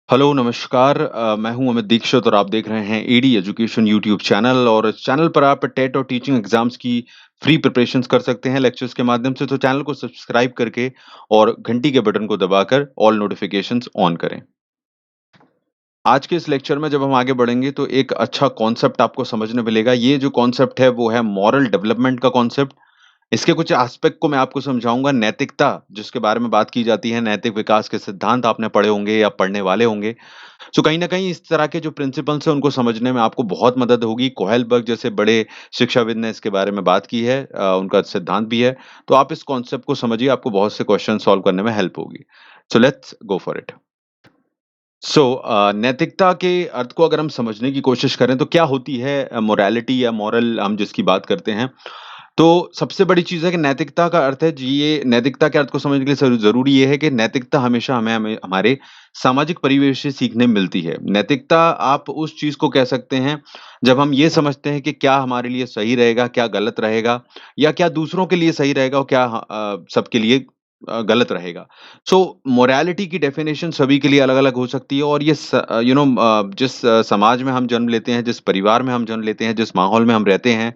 Hello, नमस्कार। मैं हूँ अमित दीक्षित और आप देख रहे हैं एडी एजुकेशन यूट्यूब चैनल और इस चैनल पर आप टेट और टीचिंग एग्जाम्स की फ्री प्रिपरेशंस कर सकते हैं लेक्चर्स के माध्यम से। तो चैनल को सब्सक्राइब करके और घंटी के बटन को दबाकर ऑल नोटिफिकेशंस ऑन करें। आज के इस लेक्चर में जब हम आगे बढ़ेंगे तो एक अच्छा कॉन्सेप्ट आपको समझने मिलेगा। ये जो कॉन्सेप्ट है वो है मॉरल डेवलपमेंट का कॉन्सेप्ट। इसके कुछ एस्पेक्ट को मैं आपको समझाऊँगा। नैतिकता जिसके बारे में बात की जाती है, नैतिक विकास के सिद्धांत आपने पढ़े होंगे या पढ़ने वाले होंगे। सो कहीं न कहीं इस तरह के जो प्रिंसिपल्स हैं उनको समझने में आपको बहुत मदद होगी। कोहेलबर्ग जैसे बड़े शिक्षाविद ने इसके बारे में बात की है, उनका सिद्धांत भी है। तो आप इस कॉन्सेप्ट को समझिए, आपको बहुत से क्वेश्चन सॉल्व करने में हेल्प होगी। So let's go for it. नैतिकता के अर्थ को अगर हम समझने की कोशिश करें तो क्या होती है मोरालिटी या मॉरल, हम जिसकी बात करते हैं। तो सबसे बड़ी चीज़ है कि नैतिकता का अर्थ है जी, ये नैतिकता के अर्थ को समझने के लिए ज़रूरी ये है कि नैतिकता हमेशा हमें हमें हमारे सामाजिक परिवेश से सीखने मिलती है। नैतिकता आप उस चीज़ को कह सकते हैं जब हम ये समझते हैं कि क्या हमारे लिए सही रहेगा, क्या गलत रहेगा या क्या दूसरों के लिए सही रहेगा और क्या सबके लिए गलत रहेगा। सो मोरालिटी की डेफिनेशन सभी के लिए अलग-अलग हो सकती है और ये जिस समाज में हम जन्म लेते हैं, जिस परिवार में हम जन्म लेते हैं, जिस माहौल में हम रहते हैं,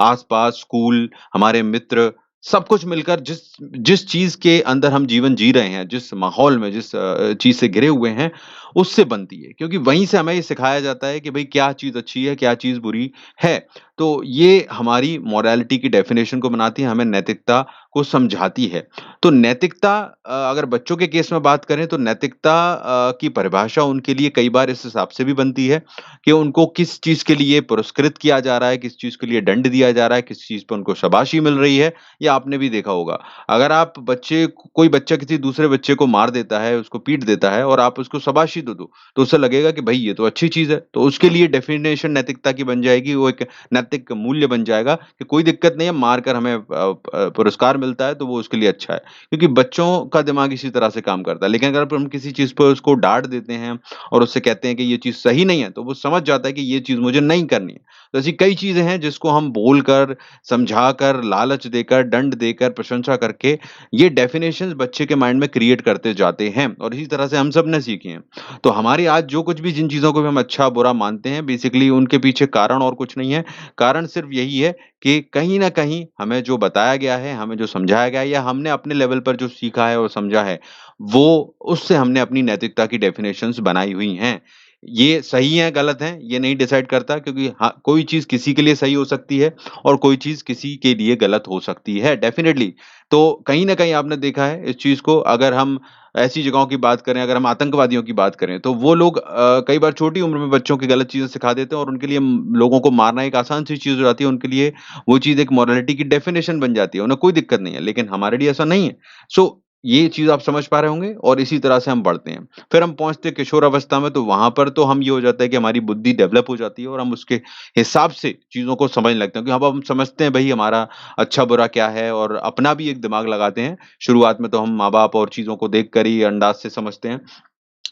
आस-पास स्कूल, हमारे मित्र, सब कुछ मिलकर जिस जिस चीज़ के अंदर हम जीवन जी रहे हैं, जिस माहौल में, जिस चीज़ से घिरे हुए हैं, उससे बनती है। क्योंकि वहीं से हमें ये सिखाया जाता है कि भई क्या चीज़ अच्छी है, क्या चीज़ बुरी है। तो ये हमारी मोरालिटी की डेफिनिशन को बनाती है, हमें नैतिकता को समझाती है। तो नैतिकता, अगर बच्चों के केस में बात करें तो नैतिकता की परिभाषा उनके लिए कई बार इस हिसाब से भी बनती है कि उनको किस चीज़ के लिए पुरस्कृत किया जा रहा है, किस चीज़ के लिए दंड दिया जा रहा है, किस चीज़ पे उनको शाबाशी मिल रही है, ये आपने भी देखा होगा। अगर आप बच्चे कोई बच्चा किसी दूसरे बच्चे को मार देता है, उसको पीट देता है और आप उसको शाबाशी दे दो, तो उसे लगेगा कि भई ये तो अच्छी चीज़ है। तो उसके लिए डेफ़िनेशन नैतिकता की बन जाएगी, वो एक नैतिक मूल्य बन जाएगा कि कोई दिक्कत नहीं है, मार कर हमें पुरस्कार मिलता है तो वो उसके लिए अच्छा है। क्योंकि बच्चों का दिमाग इसी तरह से काम करता है। लेकिन अगर हम किसी चीज़ पे उसको डाँट देते हैं और उससे कहते हैं कि ये चीज़ सही नहीं है, तो वो समझ जाता है कि ये चीज़ मुझे नहीं करनी है। तो ऐसी कई चीज़ें हैं जिसको हम बोलकर, समझाकर, लालच देकर, दंड देकर, प्रशंसा करके ये डेफ़िनेशंस बच्चे के माइंड में क्रिएट करते जाते हैं और इसी तरह से हम सब ने सीखी हैं। तो हमारी आज जो कुछ भी जिन चीज़ों को भी हम अच्छा-बुरा मानते हैं, बेसिकली उनके पीछे कारण और कुछ नहीं है। कारण सिर्फ़ यही है कि कहीं न कहीं हमें जो बताया गया है, हमें जो समझाया गया है या हमने अपने लेवल पर जो सीखा है और समझा है, वो उससे हमने अपनी नैतिकता की डेफ़िनेशंस बनाई हुई हैं। ये सही है, गलत है, ये नहीं डिसाइड करता क्योंकि हाँ, कोई चीज़ किसी के लिए सही हो सकती है और कोई चीज़ किसी के लिए गलत हो सकती है, डेफ़िनिटली। तो कहीं न कहीं आपने देखा है इस चीज़ को, अगर हम ऐसी जगहों की बात करें, अगर हम आतंकवादियों की बात करें, तो वो लोग कई बार छोटी उम्र में बच्चों को गलत चीज़ें सिखा देते हैं और उनके लिए लोगों को मारना एक आसान-सी चीज़ हो जाती है, उनके लिए वो चीज़ एक मोरालिटी की डेफ़िनेशन बन जाती है, उन्हें कोई दिक्कत नहीं है, लेकिन हमारे लिए ऐसा नहीं है। सो ये चीज़ आप समझ पा रहे होंगे और इसी तरह से हम बढ़ते हैं। फिर हम पहुँचते हैं किशोर अवस्था में, तो वहाँ पर तो हम ये हो जाता है कि हमारी बुद्धि डेवलप हो जाती है और हम उसके हिसाब से चीज़ों को समझने लगते हैं, क्योंकि अब हम समझते हैं भई हमारा अच्छा-बुरा क्या है और अपना भी एक दिमाग लगाते हैं। शुरुआत में तो हम माँ-बाप और चीज़ों को देखकर ही अंदाज़ से समझते हैं।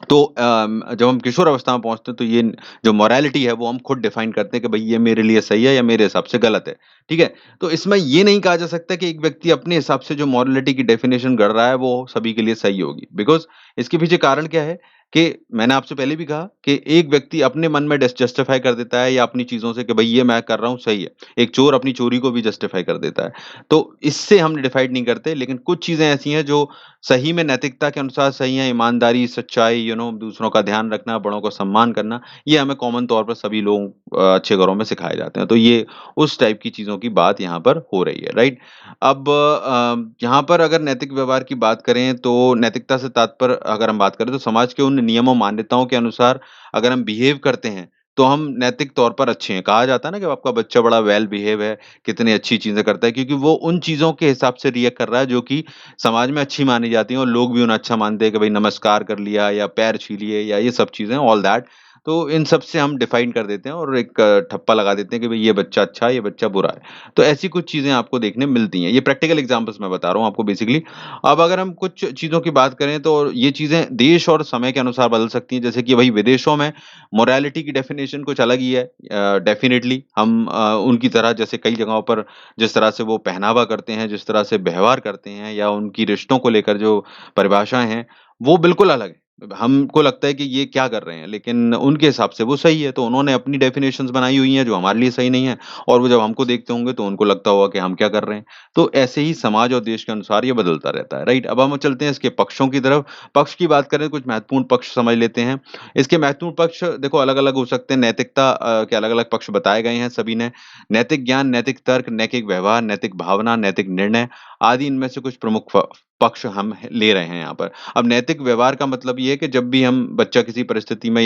तो जब हम किशोर अवस्था में पहुँचते हैं तो ये जो मोरालिटी है वो हम खुद डिफाइन करते हैं कि भई ये मेरे लिए सही है या मेरे हिसाब से गलत है, ठीक है? तो इसमें ये नहीं कहा जा सकता कि एक व्यक्ति अपने हिसाब से जो मोरालिटी की डेफिनिशन गढ़ रहा है वो सभी के लिए सही होगी। बिकॉज़ इसके पीछे कारण क्या है कि मैंने आपसे पहले भी कहा कि एक व्यक्ति अपने मन में जस्टिफाई कर देता है या अपनी चीज़ों से कि भई ये मैं कर रहा हूँ सही है। एक चोर अपनी चोरी को भी जस्टिफाई कर देता है। तो इससे हम डिफाइड नहीं करते, लेकिन कुछ चीज़ें ऐसी हैं जो सही में नैतिकता के अनुसार सही है, ईमानदारी, सच्चाई, दूसरों का ध्यान रखना, बड़ों का सम्मान करना, ये हमें कॉमन तौर पर सभी लोग अच्छे घरों में सिखाए जाते हैं। तो ये उस टाइप की चीज़ों की बात यहाँ पर हो रही है, राइट? अब यहाँ पर अगर नैतिक व्यवहार की बात करें, तो नैतिकता से तात्पर्य अगर हम बात करें, तो समाज के उन नियमों, मान्यताओं के अनुसार अगर हम बिहेव करते हैं, तो हम नैतिक तौर पर अच्छे हैं। कहा जाता है ना कि आपका बच्चा बड़ा वेल बिहेव है, कितनी अच्छी चीज़ें करता है, क्योंकि वो उन चीज़ों के हिसाब से रिएक्ट कर रहा है जो कि समाज में अच्छी मानी जाती हैं और लोग भी उन्हें अच्छा मानते हैं कि भाई नमस्कार कर लिया या पैर छू लिए या ये सब चीज़ें, ऑल दैट। तो इन सब से हम डिफाइन कर देते हैं और एक ठप्पा लगा देते हैं कि भाई ये बच्चा अच्छा है, ये बच्चा बुरा है। तो ऐसी कुछ चीज़ें आपको देखने मिलती हैं। ये प्रैक्टिकल एग्ज़ाम्पल्स मैं बता रहा हूँ आपको बेसिकली। अब अगर हम कुछ चीज़ों की बात करें तो ये चीज़ें देश और समय के अनुसार बदल सकती हैं। जैसे कि भई विदेशों में मोरालिटी की डेफिनिशन कुछ अलग ही है। डेफ़िनिटली हम उनकी तरह जैसे कई जगहों पर जिस तरह से वो पहनावा करते हैं, जिस तरह से व्यवहार करते हैं या उनकी रिश्तों को लेकर जो परिभाषाएँ हैं, वो बिल्कुल अलग है। हमको लगता है कि ये क्या कर रहे हैं, लेकिन उनके हिसाब से वो सही है, तो उन्होंने अपनी डेफिनेशंस बनाई हुई हैं जो हमारे लिए सही नहीं है और वो जब हमको देखते होंगे तो उनको लगता होगा कि हम क्या कर रहे हैं। तो ऐसे ही समाज और देश के अनुसार ये बदलता रहता है, राइट? अब हम चलते हैं इसके पक्षों की तरफ। पक्ष की बात करें, कुछ महत्वपूर्ण पक्ष समझ लेते हैं। इसके महत्वपूर्ण पक्ष देखो अलग-अलग हो सकते हैं, नैतिकता के अलग-अलग पक्ष बताए गए हैं सभी ने। नैतिक ज्ञान, नैतिक तर्क, नैतिक व्यवहार, नैतिक भावना, नैतिक निर्णय आदि इनमें से कुछ प्रमुख पक्ष हम ले रहे हैं यहाँ पर। अब नैतिक व्यवहार का मतलब ये है कि जब भी हम बच्चा किसी परिस्थिति में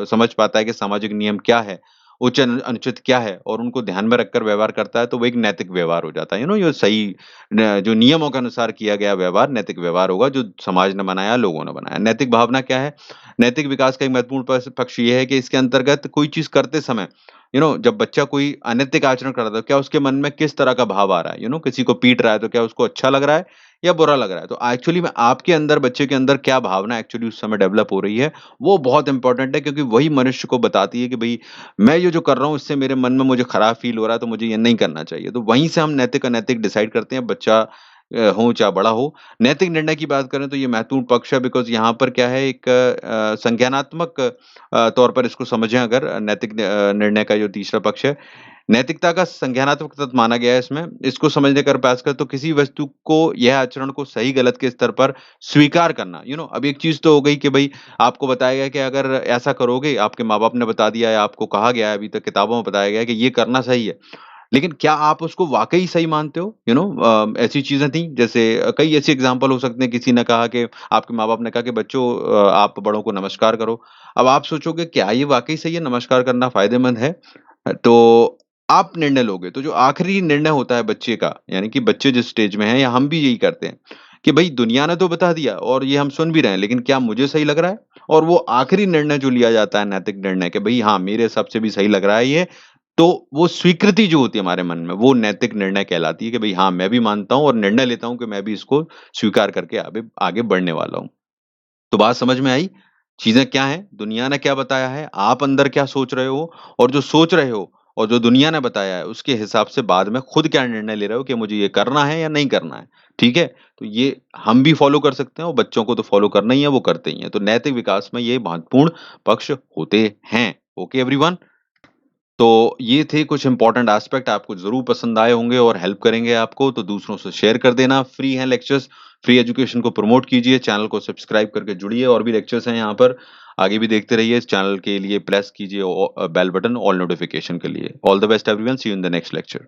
समझ पाता है कि सामाजिक नियम क्या है, उचित-अनुचित क्या है और उनको ध्यान में रखकर व्यवहार करता है, तो वो एक नैतिक व्यवहार हो जाता है। ये सही न जो नियमों के अनुसार किया गया व्यवहार नैतिक व्यवहार होगा, जो समाज ने बनाया, लोगों ने बनाया। नैतिक भावना क्या है? नैतिक विकास का एक महत्वपूर्ण पक्ष ये है कि इसके अंतर्गत कोई चीज़ करते समय जब बच्चा कोई अनैतिक आचरण कर रहा है, तो क्या उसके मन में किस तरह का भाव आ रहा है? किसी को पीट रहा है, तो क्या उसको अच्छा लग रहा है या बुरा लग रहा है? तो एक्चुअली में आपके अंदर, बच्चे के अंदर क्या भावना एक्चुअली उस समय डेवलप हो रही है, वो बहुत इम्पोर्टेंट है, क्योंकि वही मनुष्य को बताती है कि भई मैं ये जो कर रहा हूँ इससे मेरे मन में मुझे खराब फ़ील हो रहा है, तो मुझे ये नहीं करना चाहिए। तो वहीं से हम नैतिक-अनैतिक डिसाइड करते हैं, बच्चा हो चाहे बड़ा हो। नैतिक निर्णय की बात करें तो ये महत्वपूर्ण पक्ष है, बिकॉज़ यहाँ पर क्या है, एक संज्ञानात्मक तौर पर इसको समझें अगर, निर्णय का जो तीसरा पक्ष है, नैतिकता का संज्ञानात्मक तत्व माना गया है इसमें। इसको समझने का प्रयास करें तो किसी वस्तु को, यह आचरण को सही-गलत के स्तर पर स्वीकार करना। अब एक चीज़ तो हो गई कि भई आपको बताया गया कि अगर ऐसा करोगे, आपके माँ-बाप ने बता दिया है, आपको कहा गया है, अभी तक किताबों में बताया गया है कि ये करना सही है। लेकिन क्या आप उसको वाक़ई सही मानते हो? ऐसी चीज़ें थी, जैसे कई ऐसे एग्ज़ाम्पल हो सकते हैं, किसी ने कहा कि आपके माँ-बाप ने कहा कि बच्चों आप बड़ों को नमस्कार करो। अब आप सोचोगे क्या ये वाक़ई सही है, नमस्कार करना फ़ायदेमंद है? तो आप निर्णय लोगे, तो जो आखिरी निर्णय होता है बच्चे का, यानी कि बच्चे जिस स्टेज में हैं, या हम भी यही करते हैं कि भई दुनिया ने तो बता दिया और ये हम सुन भी रहे हैं, लेकिन क्या मुझे सही लग रहा है? और वो आखिरी निर्णय जो लिया जाता है, नैतिक निर्णय, कि भई हाँ, मेरे हिसाब से भी सही लग रहा है ये, तो वो स्वीकृति जो होती है हमारे मन में, वो नैतिक निर्णय कहलाती है कि भई हाँ, मैं भी मानता हूँ और निर्णय लेता हूँ कि मैं भी इसको स्वीकार करके आगे आगे बढ़ने वाला हूँ। तो बात समझ में आई? चीज़ें क्या हैं, दुनिया ने क्या बताया है, आप अंदर क्या सोच रहे हो, और जो सोच रहे हो और जो दुनिया ने बताया है, उसके हिसाब से बाद में खुद क्या निर्णय ले रहे हो कि मुझे ये करना है या नहीं करना है, ठीक है? तो ये हम भी फ़ॉलो कर सकते हैं और बच्चों को तो फ़ॉलो करना ही है, वो करते ही हैं। तो नैतिक विकास में ये महत्वपूर्ण पक्ष होते हैं। Okay everyone? तो ये थे कुछ इम्पोर्टेंट एस्पेक्ट, आपको ज़रूर पसंद आए होंगे और हेल्प करेंगे आपको, तो दूसरों से शेयर कर देना। फ्री हैं लेक्चर्स, फ्री एजुकेशन को प्रमोट कीजिए, चैनल को सब्सक्राइब करके जुड़िए, और भी लेक्चर्स हैं यहाँ पर, आगे भी देखते रहिए। इस चैनल के लिए प्रेस कीजिए बेल बटन ऑल नोटिफ़िकेशन के लिए। All the best everyone, see you in the next lecture.